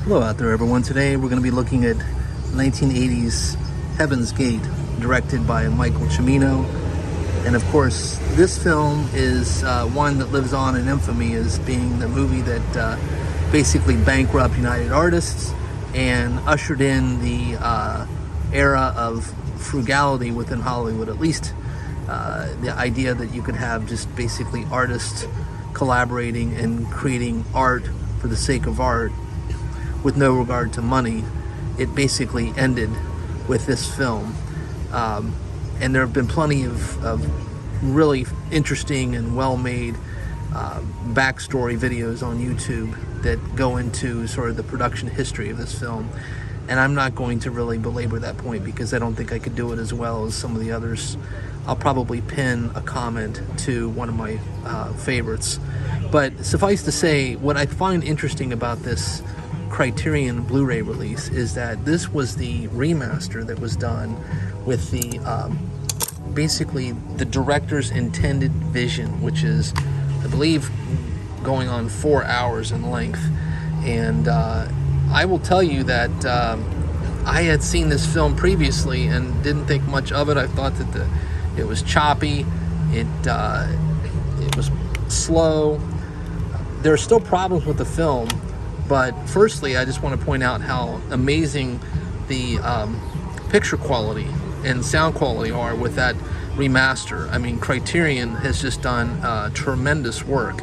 Hello out there, everyone. Today we're going to be looking at 1980s Heaven's Gate, directed by Michael Cimino. And of course, this film is one that lives on in infamy as being the movie that basically bankrupted United Artists and ushered in the era of frugality within Hollywood. At least the idea that you could have just basically artists collaborating and creating art for the sake of art with no regard to money. It basically ended with this film. And there have been plenty of really interesting and well-made backstory videos on YouTube that go into sort of the production history of this film. And I'm not going to really belabor that point because I don't think I could do it as well as some of the others. I'll probably pin a comment to one of my favorites. But suffice to say, what I find interesting about this Criterion Blu-ray release is that this was the remaster that was done with the basically the director's intended vision, which is, I believe, going on 4 hours in length. And I will tell you that I had seen this film previously and didn't think much of it. I thought that it was choppy, it was slow. There are still problems with the film, but firstly, I just want to point out how amazing the picture quality and sound quality are with that remaster. I mean, Criterion has just done tremendous work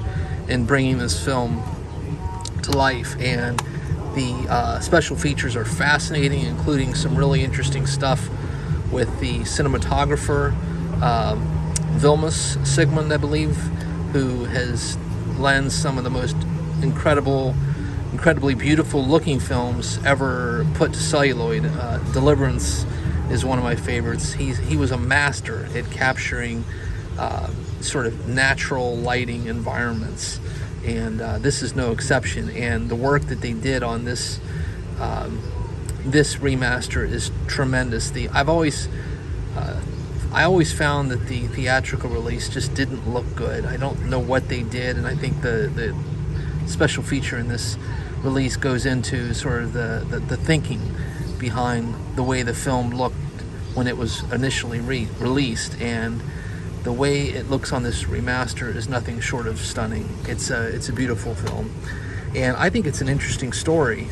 in bringing this film to life, and the special features are fascinating, including some really interesting stuff with the cinematographer, Vilmos Sigmund, I believe, who has lensed some of the most incredibly beautiful looking films ever put to celluloid. Deliverance is one of my favorites. He was a master at capturing sort of natural lighting environments, and this is no exception. And the work that they did on this this remaster is tremendous. I always found that the theatrical release just didn't look good. I don't know what they did, and I think the special feature in this release goes into sort of the thinking behind the way the film looked when it was initially released, and the way it looks on this remaster is nothing short of stunning. It's a beautiful film, and I think it's an interesting story.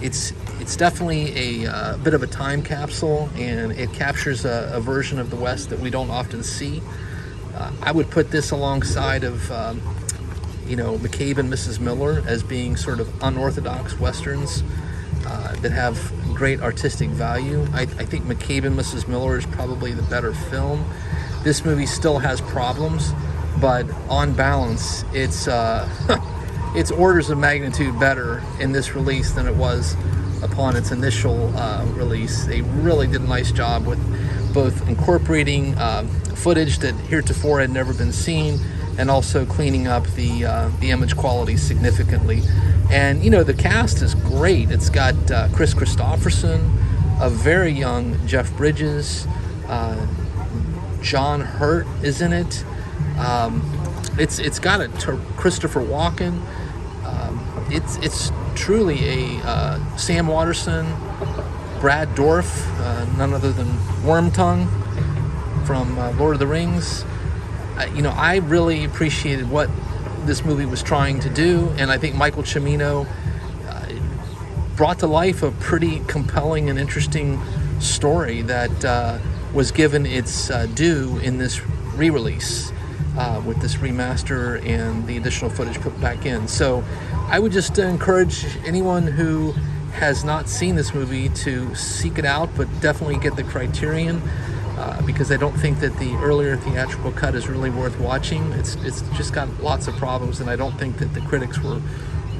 It's definitely a bit of a time capsule, and it captures a version of the West that we don't often see. I would put this alongside of McCabe and Mrs. Miller as being sort of unorthodox westerns that have great artistic value. I think McCabe and Mrs. Miller is probably the better film. This movie still has problems, but on balance, it's it's orders of magnitude better in this release than it was upon its initial release. They really did a nice job with both incorporating footage that heretofore had never been seen, and also cleaning up the image quality significantly. And the cast is great. It's got Chris Christopherson, a very young Jeff Bridges, John Hurt is in it. It's got Christopher Walken. It's truly a Sam Waterston, Brad Dourif, none other than Wormtongue from Lord of the Rings. I really appreciated what this movie was trying to do, and I think Michael Cimino brought to life a pretty compelling and interesting story that was given its due in this re-release with this remaster and the additional footage put back in. So I would just encourage anyone who has not seen this movie to seek it out, but definitely get the Criterion, because I don't think that the earlier theatrical cut is really worth watching. It's just got lots of problems, and I don't think that the critics were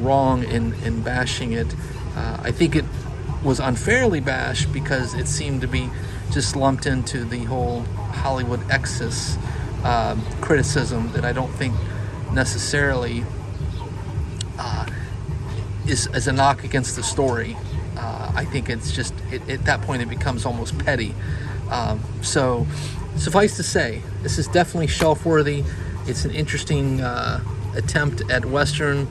wrong in bashing it. I think it was unfairly bashed because it seemed to be just lumped into the whole Hollywood excess criticism that I don't think necessarily is a knock against the story. I think it's just, at that point it becomes almost petty. So suffice to say, this is definitely shelf worthy. It's an interesting attempt at Western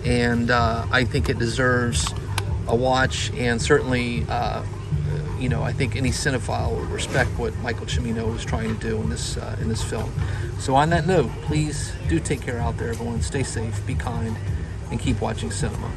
and I think it deserves a watch, and certainly I think any cinephile will respect what Michael Cimino was trying to do in this film. So on that note, please do take care out there, everyone. Stay safe, be kind, and keep watching cinema.